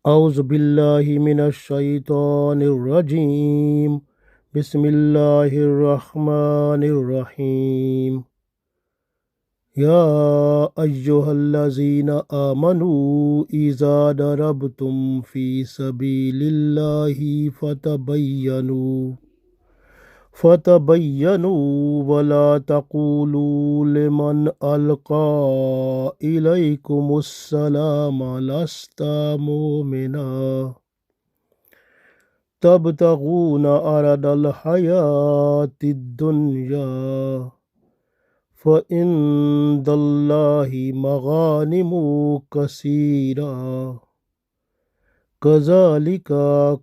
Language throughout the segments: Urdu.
اعوذ باللہ من الشیطان الرجیم بسم اللہ الرحمن الرحیم یا ایہا الذین آمنوا اذا ضربتم فی سبیل اللہ فتبینوا ولا تقولوا لمن القى الیکم السلام لست مؤمنا تبتغون عرض الحیاة الدنیا فعند اللہ مغانم کثیرہ کذالک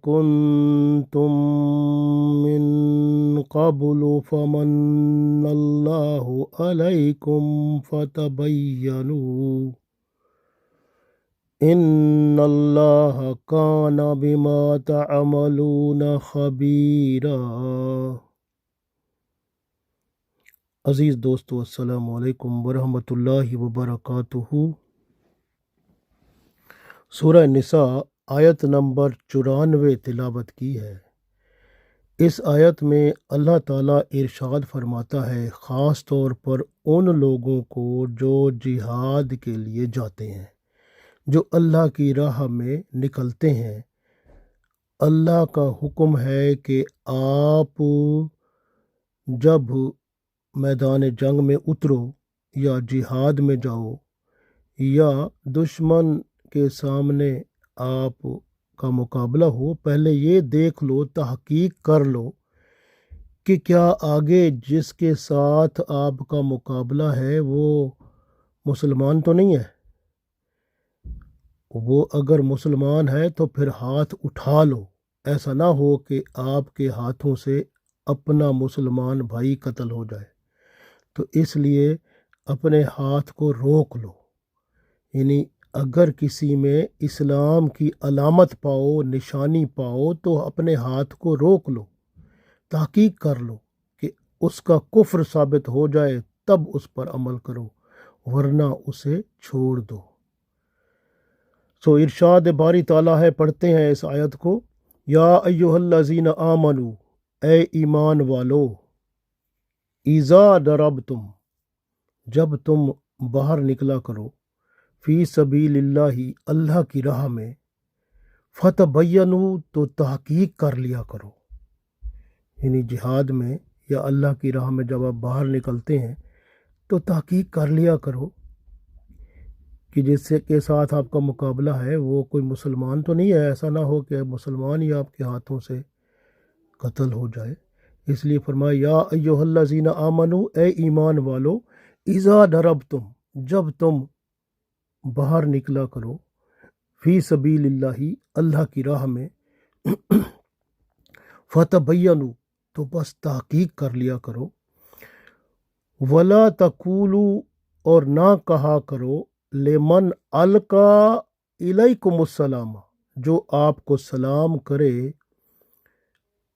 کنتم من قبل فمن اللہ علیکم فتبینوا ان اللہ کان بما تعملون خبیرا۔ عزیز دوستو، السلام علیکم ورحمۃ اللہ وبرکاتہ۔ سورہ نساء آیت نمبر 94 تلاوت کی ہے۔ اس آیت میں اللہ تعالیٰ ارشاد فرماتا ہے، خاص طور پر ان لوگوں کو جو جہاد کے لیے جاتے ہیں، جو اللہ کی راہ میں نکلتے ہیں۔ اللہ کا حکم ہے کہ آپ جب میدان جنگ میں اترو یا جہاد میں جاؤ یا دشمن کے سامنے آپ کا مقابلہ ہو، پہلے یہ دیکھ لو، تحقیق کر لو کہ کیا آگے جس کے ساتھ آپ کا مقابلہ ہے وہ مسلمان تو نہیں ہے۔ وہ اگر مسلمان ہے تو پھر ہاتھ اٹھا لو، ایسا نہ ہو کہ آپ کے ہاتھوں سے اپنا مسلمان بھائی قتل ہو جائے۔ تو اس لیے اپنے ہاتھ کو روک لو، یعنی اگر کسی میں اسلام کی علامت پاؤ، نشانی پاؤ، تو اپنے ہاتھ کو روک لو، تحقیق کر لو کہ اس کا کفر ثابت ہو جائے تب اس پر عمل کرو، ورنہ اسے چھوڑ دو۔ ارشاد باری تعالیٰ ہے، پڑھتے ہیں اس آیت کو، یا ایہا الذین آمنو، اے ایمان والو، اذا ضربتم، جب تم باہر نکلا کرو، فی سبیل اللہ، اللہ کی راہ میں، فتبینوا، تو تحقیق کر لیا کرو، یعنی جہاد میں یا اللہ کی راہ میں جب آپ باہر نکلتے ہیں تو تحقیق کر لیا کرو کہ جس کے ساتھ آپ کا مقابلہ ہے وہ کوئی مسلمان تو نہیں ہے، ایسا نہ ہو کہ مسلمان ہی آپ کے ہاتھوں سے قتل ہو جائے۔ اس لیے فرمایا، یا ایہا الذین آمنو، اے ایمان والو، اذا ضربتم، جب تم باہر نکلا کرو، فی سبیل اللہ، اللہ کی راہ میں، فتبینوا، تو بس تحقیق کر لیا کرو، ولا تقولوا، اور نہ کہا کرو، لمن القی الیکم السلام، جو آپ کو سلام کرے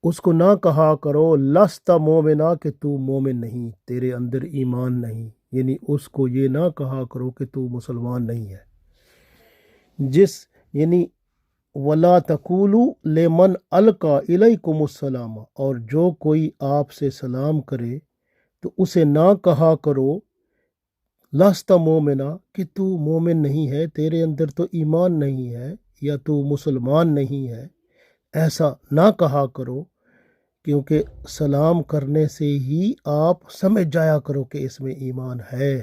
اس کو نہ کہا کرو لست مومنا، کہ تو مومن نہیں، تیرے اندر ایمان نہیں، یعنی اس کو یہ نہ کہا کرو کہ تو مسلمان نہیں ہے۔ یعنی ولا تقولوا لمن القی الیکم السلام، اور جو کوئی آپ سے سلام کرے تو اسے نہ کہا کرو لست مومنا، کہ تو مومن نہیں ہے، تیرے اندر تو ایمان نہیں ہے، یا تو مسلمان نہیں ہے، ایسا نہ کہا کرو، کیونکہ سلام کرنے سے ہی آپ سمجھ جایا کرو کہ اس میں ایمان ہے۔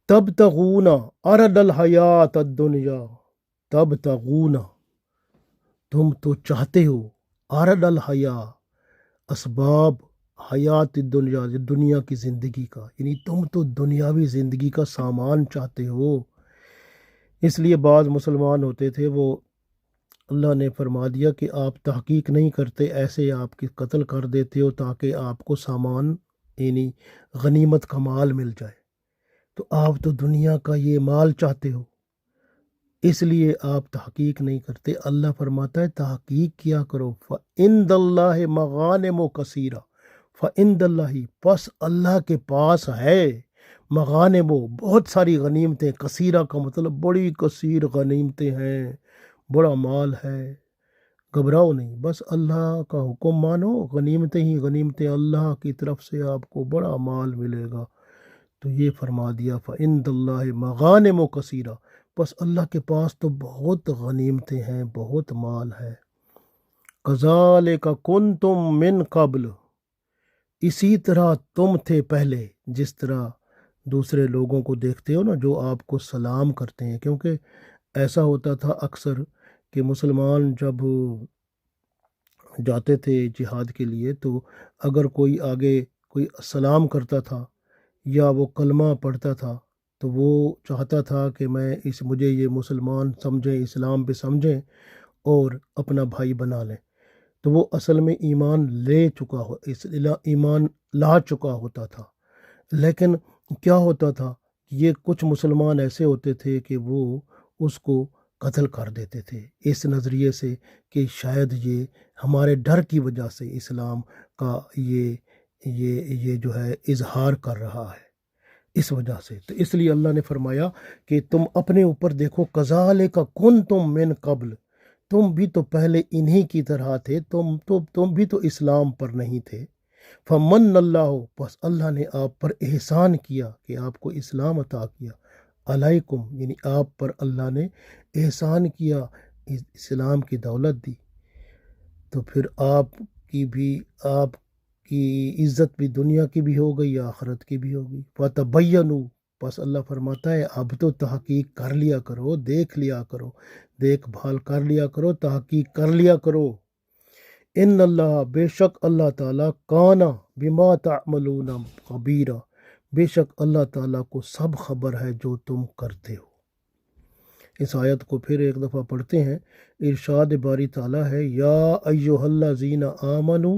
تبتغون عرض الحیات الدنیا، تبتغون، تم تو چاہتے ہو، عرض الحیاء، اسباب حیات دنیا، دنیا کی زندگی کا، یعنی تم تو دنیاوی زندگی کا سامان چاہتے ہو۔ اس لیے بعض مسلمان ہوتے تھے، وہ اللہ نے فرما دیا کہ آپ تحقیق نہیں کرتے، ایسے آپ کی قتل کر دیتے ہو تاکہ آپ کو سامان، یعنی غنیمت کا مال مل جائے۔ تو آپ تو دنیا کا یہ مال چاہتے ہو، اس لیے آپ تحقیق نہیں کرتے۔ اللہ فرماتا ہے تحقیق کیا کرو، فَعِندَ اللَّهِ مَغَانِمُ كَثِيرَةٌ، فَعِندَ اللَّهِ، پس اللہ کے پاس ہے، مغانم، بہت ساری غنیمتیں، کثیرہ کا مطلب بڑی کثیر غنیمتیں ہیں، بڑا مال ہے، گھبراؤ نہیں، بس اللہ کا حکم مانو، غنیمتیں ہی غنیمتیں، اللہ کی طرف سے آپ کو بڑا مال ملے گا۔ تو یہ فرما دیا فَعِندَ اللّٰہِ مَغَانِمُ کثیرہ، بس اللہ کے پاس تو بہت غنیمتیں ہیں، بہت مال ہے۔ کَذَٰلِکَ کُنتُم مِّن قَبْلُ، اسی طرح تم تھے پہلے، جس طرح دوسرے لوگوں کو دیکھتے ہو نا جو آپ کو سلام کرتے ہیں، کیونکہ ایسا ہوتا تھا اکثر کہ مسلمان جب جاتے تھے جہاد کے لیے تو اگر کوئی آگے کوئی سلام کرتا تھا یا وہ کلمہ پڑھتا تھا تو وہ چاہتا تھا کہ مجھے یہ مسلمان سمجھیں، اسلام پہ سمجھیں اور اپنا بھائی بنا لیں، تو وہ اصل میں ایمان لا چکا ہوتا تھا۔ لیکن کیا ہوتا تھا، یہ کچھ مسلمان ایسے ہوتے تھے کہ وہ اس کو قتل کر دیتے تھے، اس نظریے سے کہ شاید یہ ہمارے ڈر کی وجہ سے اسلام کا یہ جو ہے اظہار کر رہا ہے، اس وجہ سے۔ تو اس لیے اللہ نے فرمایا کہ تم اپنے اوپر دیکھو، کذالک کنتم من قبل، تم بھی تو پہلے انہی کی طرح تھے، تم بھی تو اسلام پر نہیں تھے۔ فمن اللہ، بس اللہ نے آپ پر احسان کیا کہ آپ کو اسلام عطا کیا، علیکم یعنی آپ پر اللہ نے احسان کیا، اسلام کی دولت دی، تو پھر آپ کی عزت بھی دنیا کی بھی ہو گئی، آخرت کی بھی ہوگی۔ فتبینوا، بس اللہ فرماتا ہے اب تو تحقیق کر لیا کرو، دیکھ لیا کرو، دیکھ بھال کر لیا کرو، تحقیق کر لیا کرو۔ ان اللہ، بے شک اللہ تعالیٰ، کانا بما تعملون خبیرہ، بے شک اللہ تعالیٰ کو سب خبر ہے جو تم کرتے ہو۔ اس آیت کو پھر ایک دفعہ پڑھتے ہیں۔ ارشاد باری تعالیٰ ہے، یا ایہا الذین آمنوا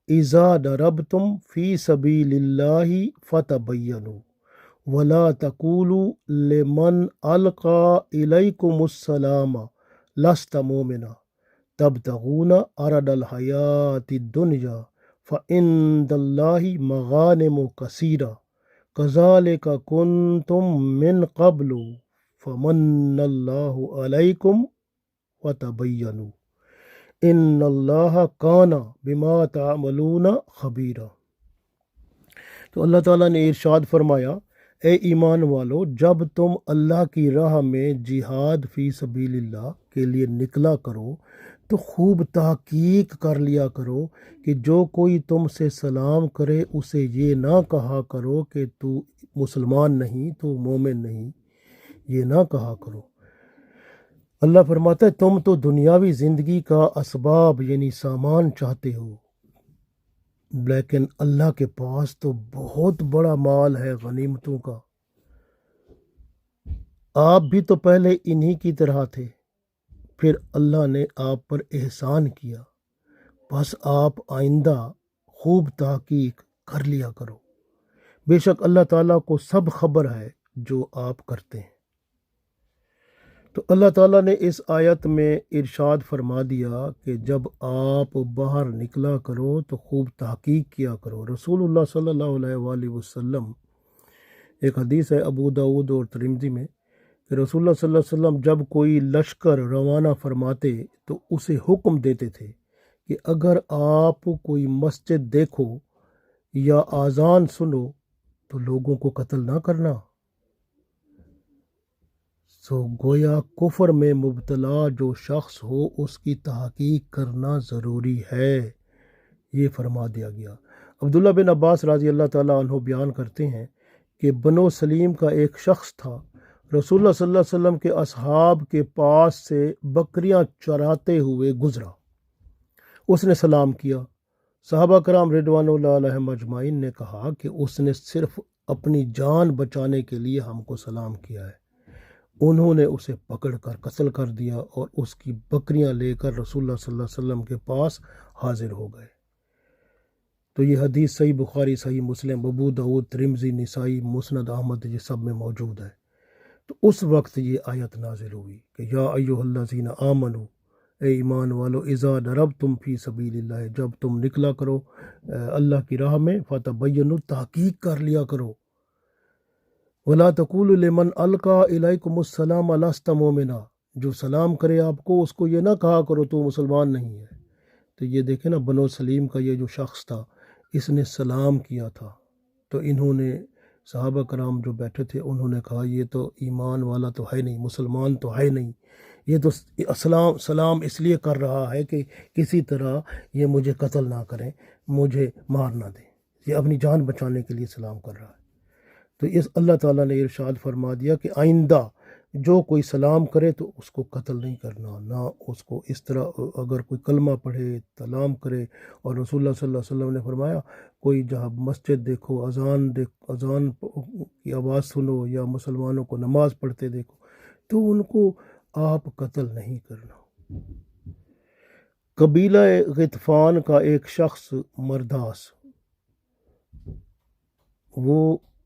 اذا ضربتم فی سبیل اللہ فتبینوا ولا تقولوا لمن القی الیکم السلام لست مؤمنا تبتغون عرض الحیاۃ الدنیا فعند اللہ مغانم کثیرہ کذالک کنتم من قبل فمن اللہ علیکم وتبینوا ان اللہ کان بما تعملون خبیرہ۔ تو اللہ تعالیٰ نے ارشاد فرمایا، اے ایمان والو، جب تم اللہ کی راہ میں جہاد فی سبیل اللہ کے لیے نکلا کرو تو خوب تحقیق کر لیا کرو کہ جو کوئی تم سے سلام کرے اسے یہ نہ کہا کرو کہ تو مسلمان نہیں، تو مومن نہیں، یہ نہ کہا کرو۔ اللہ فرماتا ہے تم تو دنیاوی زندگی کا اسباب یعنی سامان چاہتے ہو، لیکن اللہ کے پاس تو بہت بڑا مال ہے غنیمتوں کا۔ آپ بھی تو پہلے انہی کی طرح تھے، پھر اللہ نے آپ پر احسان کیا، بس آپ آئندہ خوب تحقیق کر لیا کرو، بے شک اللہ تعالیٰ کو سب خبر ہے جو آپ کرتے ہیں۔ تو اللہ تعالیٰ نے اس آیت میں ارشاد فرما دیا کہ جب آپ باہر نکلا کرو تو خوب تحقیق کیا کرو۔ رسول اللہ صلی اللہ علیہ وآلہ وسلم، ایک حدیث ہے ابو داؤد اور ترمذی میں کہ رسول اللہ صلی اللہ علیہ وسلم جب کوئی لشکر روانہ فرماتے تو اسے حکم دیتے تھے کہ اگر آپ کوئی مسجد دیکھو یا اذان سنو تو لوگوں کو قتل نہ کرنا۔ گویا کفر میں مبتلا جو شخص ہو اس کی تحقیق کرنا ضروری ہے، یہ فرما دیا گیا۔ عبداللہ بن عباس رضی اللہ تعالیٰ عنہ بیان کرتے ہیں کہ بنو سلیم کا ایک شخص تھا، رسول اللہ صلی اللہ علیہ وسلم کے اصحاب کے پاس سے بکریاں چراتے ہوئے گزرا، اس نے سلام کیا۔ صحابہ کرام رضوان اللہ علیہم اجمعین نے کہا کہ اس نے صرف اپنی جان بچانے کے لیے ہم کو سلام کیا ہے۔ انہوں نے اسے پکڑ کر قتل کر دیا اور اس کی بکریاں لے کر رسول اللہ صلی اللہ علیہ وسلم کے پاس حاضر ہو گئے۔ تو یہ حدیث صحیح بخاری، صحیح مسلم، ابو داؤد، ترمذی، نسائی، مسند احمد، یہ سب میں موجود ہے۔ تو اس وقت یہ آیت نازل ہوئی کہ یا ایھا الذین آمنوا، اے ایمان والو، اذا ضربتم فی سبیل اللہ، جب تم نکلا کرو اللہ کی راہ میں، فتبینوا، تحقیق کر لیا کرو، ولا تقولوا لمن القی الیکم السلام لست مؤمنا، جو سلام کرے آپ کو اس کو یہ نہ کہا کرو تو مسلمان نہیں ہے۔ تو یہ دیکھیں نا، بنو سلیم کا یہ جو شخص تھا اس نے سلام کیا تھا، تو انہوں نے صحابہ کرام جو بیٹھے تھے انہوں نے کہا یہ تو ایمان والا تو ہے نہیں، مسلمان تو ہے نہیں، یہ تو سلام اس لیے کر رہا ہے کہ کسی طرح یہ مجھے قتل نہ کریں، مجھے مار نہ دیں، یہ اپنی جان بچانے کے لیے سلام کر رہا ہے۔ تو اس اللہ تعالیٰ نے ارشاد فرما دیا کہ آئندہ جو کوئی سلام کرے تو اس کو قتل نہیں کرنا، نہ اس کو اس طرح اگر کوئی کلمہ پڑھے سلام کرے۔ اور رسول اللہ صلی اللہ علیہ وسلم نے فرمایا کوئی جہاں مسجد دیکھو، اذان کی آواز سنو یا مسلمانوں کو نماز پڑھتے دیکھو تو ان کو آپ قتل نہیں کرنا۔ قبیلہ غطفان کا ایک شخص مرداس،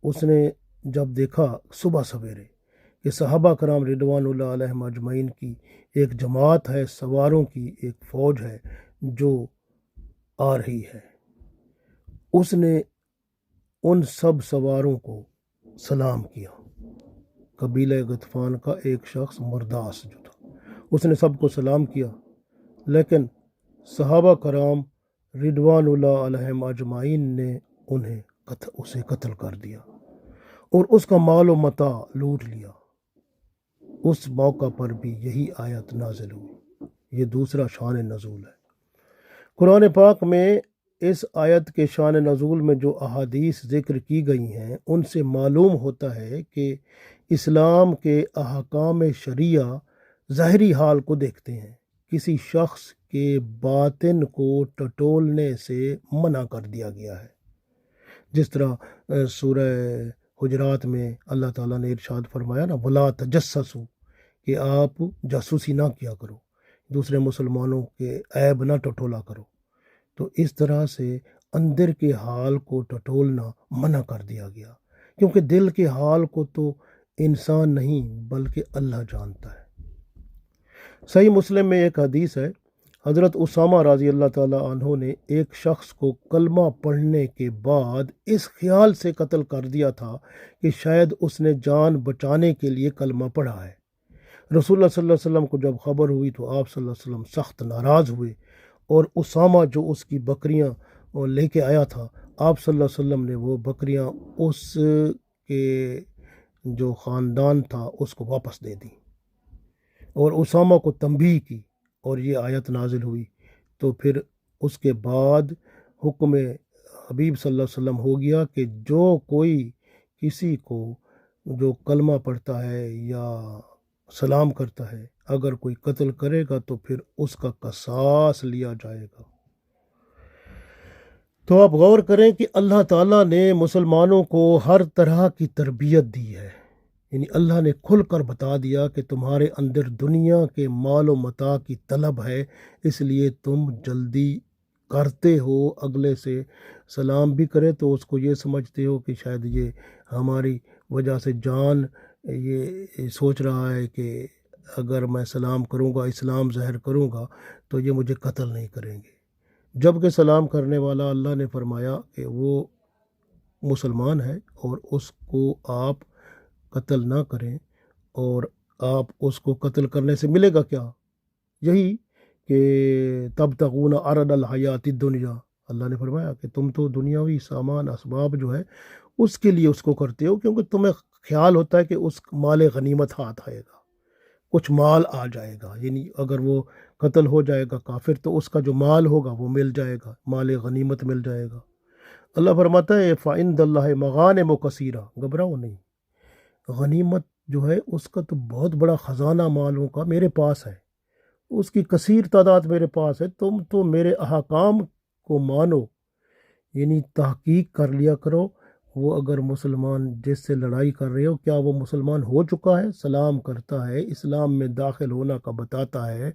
اس نے جب دیکھا صبح سویرے کہ صحابہ کرام رضوان اللہ علیہم اجمعین کی ایک جماعت ہے، سواروں کی ایک فوج ہے جو آ رہی ہے، اس نے ان سب سواروں کو سلام کیا۔ قبیلہ غطفان کا ایک شخص مرداس جو تھا اس نے سب کو سلام کیا، لیکن صحابہ کرام رضوان اللہ علیہم اجمعین نے اسے قتل کر دیا اور اس کا مال و متاع لوٹ لیا۔ اس موقع پر بھی یہی آیت نازل ہوئی۔ یہ دوسرا شان نزول ہے۔ قرآن پاک میں اس آیت کے شان نزول میں جو احادیث ذکر کی گئی ہیں ان سے معلوم ہوتا ہے کہ اسلام کے احکام شریعہ ظاہری حال کو دیکھتے ہیں، کسی شخص کے باطن کو ٹٹولنے سے منع کر دیا گیا ہے۔ جس طرح سورہ حجرات میں اللہ تعالیٰ نے ارشاد فرمایا نا وَلَا تَجَسَّسُوا، کہ آپ جاسوسی نہ کیا کرو، دوسرے مسلمانوں کے عیب نہ ٹٹولا کرو۔ تو اس طرح سے اندر کے حال کو ٹٹولنا منع کر دیا گیا، کیونکہ دل کے حال کو تو انسان نہیں بلکہ اللہ جانتا ہے۔ صحیح مسلم میں ایک حدیث ہے، حضرت اسامہ رضی اللہ تعالیٰ عنہ نے ایک شخص کو کلمہ پڑھنے کے بعد اس خیال سے قتل کر دیا تھا کہ شاید اس نے جان بچانے کے لیے کلمہ پڑھا ہے۔ رسول اللہ صلی اللہ علیہ وسلم کو جب خبر ہوئی تو آپ صلی اللہ علیہ وسلم سخت ناراض ہوئے، اور اسامہ جو اس کی بکریاں لے کے آیا تھا، آپ صلی اللہ علیہ وسلم نے وہ بکریاں اس کے جو خاندان تھا اس کو واپس دے دیں اور اسامہ کو تنبیہ کی، اور یہ آیت نازل ہوئی۔ تو پھر اس کے بعد حکم حبیب صلی اللہ علیہ وسلم ہو گیا کہ جو کوئی کسی کو جو کلمہ پڑھتا ہے یا سلام کرتا ہے اگر کوئی قتل کرے گا تو پھر اس کا قصاص لیا جائے گا۔ تو آپ غور کریں کہ اللہ تعالیٰ نے مسلمانوں کو ہر طرح کی تربیت دی ہے، یعنی اللہ نے کھل کر بتا دیا کہ تمہارے اندر دنیا کے مال و متاع کی طلب ہے، اس لیے تم جلدی کرتے ہو، اگلے سے سلام بھی کرے تو اس کو یہ سمجھتے ہو کہ شاید یہ ہماری وجہ سے جان یہ سوچ رہا ہے کہ اگر میں سلام کروں گا، اسلام ظاہر کروں گا تو یہ مجھے قتل نہیں کریں گے، جبکہ سلام کرنے والا اللہ نے فرمایا کہ وہ مسلمان ہے اور اس کو آپ قتل نہ کریں، اور آپ اس کو قتل کرنے سے ملے گا کیا؟ یہی کہ تبتغون عرض الحیات الدنیا، اللہ نے فرمایا کہ تم تو دنیاوی سامان اسباب جو ہے اس کے لیے اس کو کرتے ہو، کیونکہ تمہیں خیال ہوتا ہے کہ اس مال غنیمت ہاتھ آئے گا، کچھ مال آ جائے گا، یعنی اگر وہ قتل ہو جائے گا کافر تو اس کا جو مال ہوگا وہ مل جائے گا، مال غنیمت مل جائے گا۔ اللہ فرماتا ہے فَعِندَ اللَّهِ مَغَانِمُ كَثِيرَةٌ، گھبراؤ نہیں، غنیمت جو ہے اس کا تو بہت بڑا خزانہ مالوں کا میرے پاس ہے، اس کی کثیر تعداد میرے پاس ہے، تم تو میرے احکام کو مانو، یعنی تحقیق کر لیا کرو وہ اگر مسلمان جس سے لڑائی کر رہے ہو کیا وہ مسلمان ہو چکا ہے، سلام کرتا ہے، اسلام میں داخل ہونا کا بتاتا ہے،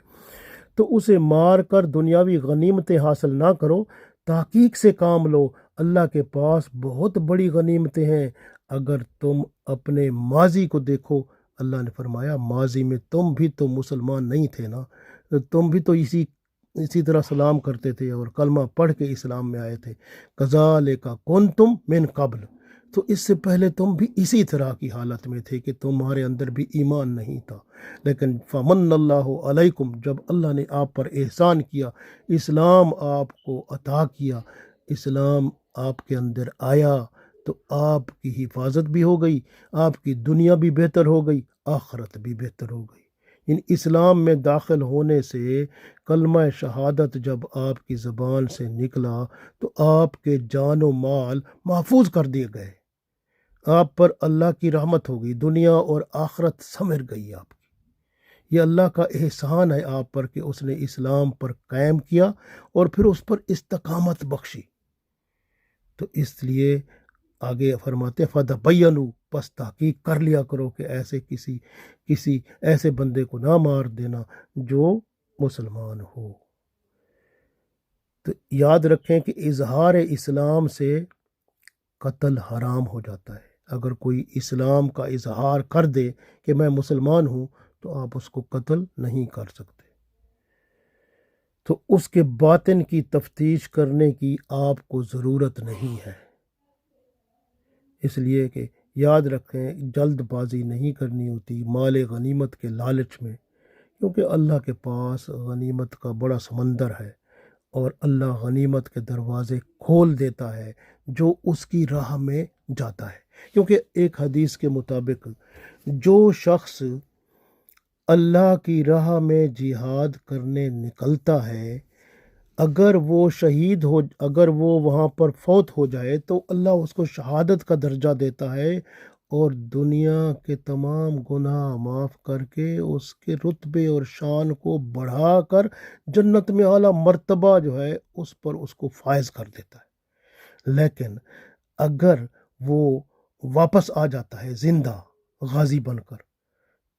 تو اسے مار کر دنیاوی غنیمتیں حاصل نہ کرو، تحقیق سے کام لو، اللہ کے پاس بہت بڑی غنیمتیں ہیں۔ اگر تم اپنے ماضی کو دیکھو، اللہ نے فرمایا ماضی میں تم بھی تو مسلمان نہیں تھے نا، تم بھی تو اسی طرح سلام کرتے تھے اور کلمہ پڑھ کے اسلام میں آئے تھے، کذالک کنتم من قبل، تو اس سے پہلے تم بھی اسی طرح کی حالت میں تھے کہ تمہارے اندر بھی ایمان نہیں تھا، لیکن فمن اللہ علیکم، جب اللہ نے آپ پر احسان کیا، اسلام آپ کو عطا کیا، اسلام آپ کے اندر آیا، تو آپ کی حفاظت بھی ہو گئی، آپ کی دنیا بھی بہتر ہو گئی، آخرت بھی بہتر ہو گئی۔ ان اسلام میں داخل ہونے سے، کلمہ شہادت جب آپ کی زبان سے نکلا تو آپ کے جان و مال محفوظ کر دیے گئے، آپ پر اللہ کی رحمت ہو گئی، دنیا اور آخرت سمر گئی آپ کی۔ یہ اللہ کا احسان ہے آپ پر کہ اس نے اسلام پر قائم کیا اور پھر اس پر استقامت بخشی۔ تو اس لیے آگے فرماتے ہیں فَتَبَيَّنُوا، پس تحقیق کر لیا کرو کہ ایسے کسی ایسے بندے کو نہ مار دینا جو مسلمان ہو۔ تو یاد رکھیں کہ اظہار اسلام سے قتل حرام ہو جاتا ہے۔ اگر کوئی اسلام کا اظہار کر دے کہ میں مسلمان ہوں تو آپ اس کو قتل نہیں کر سکتے۔ تو اس کے باطن کی تفتیش کرنے کی آپ کو ضرورت نہیں ہے، اس لیے کہ یاد رکھیں جلد بازی نہیں کرنی ہوتی مال غنیمت کے لالچ میں، کیونکہ اللہ کے پاس غنیمت کا بڑا سمندر ہے، اور اللہ غنیمت کے دروازے کھول دیتا ہے جو اس کی راہ میں جاتا ہے۔ کیونکہ ایک حدیث کے مطابق جو شخص اللہ کی راہ میں جہاد کرنے نکلتا ہے، اگر وہ شہید ہو، اگر وہ وہاں پر فوت ہو جائے تو اللہ اس کو شہادت کا درجہ دیتا ہے، اور دنیا کے تمام گناہ معاف کر کے اس کے رتبے اور شان کو بڑھا کر جنت میں اعلیٰ مرتبہ جو ہے اس پر اس کو فائز کر دیتا ہے۔ لیکن اگر وہ واپس آ جاتا ہے زندہ غازی بن کر،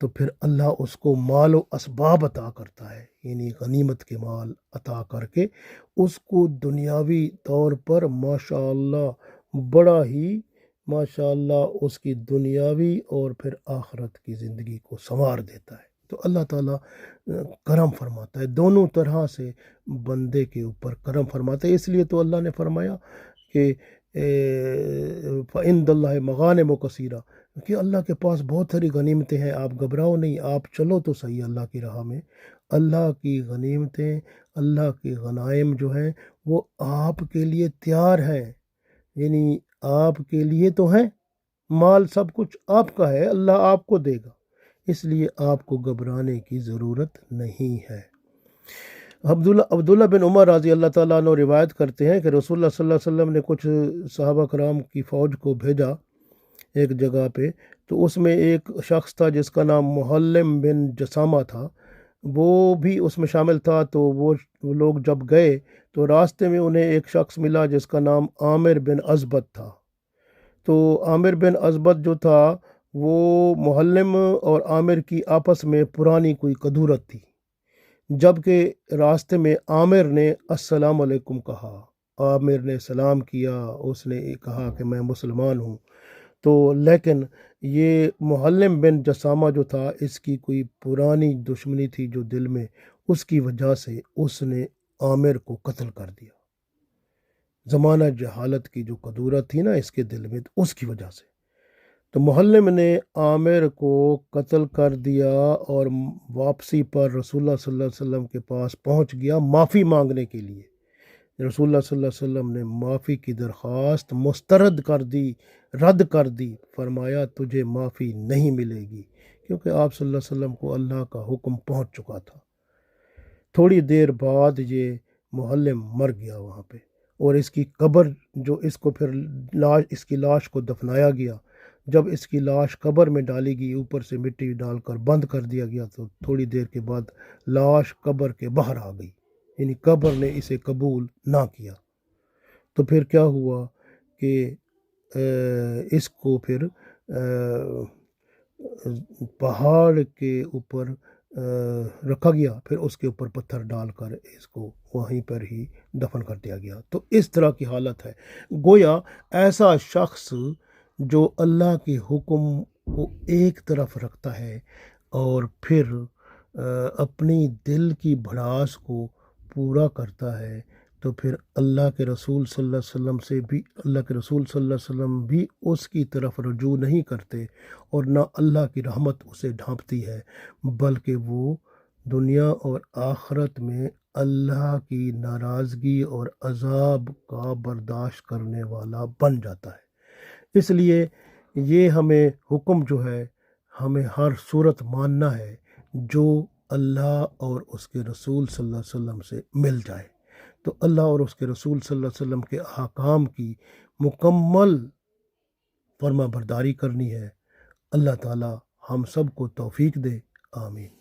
تو پھر اللہ اس کو مال و اسباب عطا کرتا ہے، یعنی غنیمت کے مال عطا کر کے اس کو دنیاوی طور پر ماشاءاللہ بڑا ہی ماشاءاللہ اس کی دنیاوی اور پھر آخرت کی زندگی کو سنوار دیتا ہے۔ تو اللہ تعالیٰ کرم فرماتا ہے، دونوں طرح سے بندے کے اوپر کرم فرماتا ہے۔ اس لیے تو اللہ نے فرمایا کہ فَعِندَ اللہِ مَغَانِمُ كَثِيرَةٌ، کہ اللہ کے پاس بہت ساری غنیمتیں ہیں، آپ گھبراؤ نہیں، آپ چلو تو صحیح اللہ کی راہ میں۔ اللہ کی غنیمتیں، اللہ کی غنائم جو ہیں وہ آپ کے لیے تیار ہیں، یعنی آپ کے لیے تو ہیں، مال سب کچھ آپ کا ہے، اللہ آپ کو دے گا، اس لیے آپ کو گھبرانے کی ضرورت نہیں ہے۔ عبداللہ بن عمر رضی اللہ تعالیٰ عنہ روایت کرتے ہیں کہ رسول اللہ صلی اللہ علیہ وسلم نے کچھ صحابہ کرام کی فوج کو بھیجا ایک جگہ پہ، تو اس میں ایک شخص تھا جس کا نام محلم بن جسامہ تھا، وہ بھی اس میں شامل تھا۔ تو وہ لوگ جب گئے تو راستے میں انہیں ایک شخص ملا جس کا نام عامر بن ازبت تھا۔ تو عامر بن ازبت جو تھا وہ محلم اور عامر کی آپس میں پرانی کوئی قدورت تھی، جب کہ راستے میں عامر نے السلام علیکم کہا، عامر نے سلام کیا، اس نے کہا کہ میں مسلمان ہوں، تو لیکن یہ محلم بن جسامہ جو تھا اس کی کوئی پرانی دشمنی تھی جو دل میں، اس کی وجہ سے اس نے عامر کو قتل کر دیا۔ زمانہ جہالت کی جو قدورت تھی نا اس کے دل میں، اس کی وجہ سے تو محلم نے عامر کو قتل کر دیا، اور واپسی پر رسول اللہ صلی اللہ علیہ وسلم کے پاس پہنچ گیا معافی مانگنے کے لیے۔ رسول اللہ صلی اللہ علیہ وسلم نے معافی کی درخواست مسترد کر دی، رد کر دی، فرمایا تجھے معافی نہیں ملے گی، کیونکہ آپ صلی اللہ علیہ وسلم کو اللہ کا حکم پہنچ چکا تھا۔ تھوڑی دیر بعد یہ محلم مر گیا وہاں پہ، اور اس کی قبر جو اس کو پھر اس کی لاش کو دفنایا گیا، جب اس کی لاش قبر میں ڈالی گئی، اوپر سے مٹی ڈال کر بند کر دیا گیا، تو تھوڑی دیر کے بعد لاش قبر کے باہر آ گئی، یعنی قبر نے اسے قبول نہ کیا۔ تو پھر کیا ہوا کہ اس کو پھر پہاڑ کے اوپر رکھا گیا، پھر اس کے اوپر پتھر ڈال کر اس کو وہیں پر ہی دفن کر دیا گیا۔ تو اس طرح کی حالت ہے، گویا ایسا شخص جو اللہ کے حکم کو ایک طرف رکھتا ہے اور پھر اپنی دل کی بھڑاس کو پورا کرتا ہے، تو پھر اللہ کے رسول صلی اللہ علیہ وسلم سے بھی اللہ کے رسول صلی اللہ علیہ وسلم بھی اس کی طرف رجوع نہیں کرتے، اور نہ اللہ کی رحمت اسے ڈھانپتی ہے، بلکہ وہ دنیا اور آخرت میں اللہ کی ناراضگی اور عذاب کا برداشت کرنے والا بن جاتا ہے۔ اس لیے یہ ہمیں حکم جو ہے ہمیں ہر صورت ماننا ہے جو اللہ اور اس کے رسول صلی اللہ علیہ وسلم سے مل جائے۔ تو اللہ اور اس کے رسول صلی اللہ علیہ وسلم کے احکام کی مکمل فرما برداری کرنی ہے۔ اللہ تعالی ہم سب کو توفیق دے، آمین۔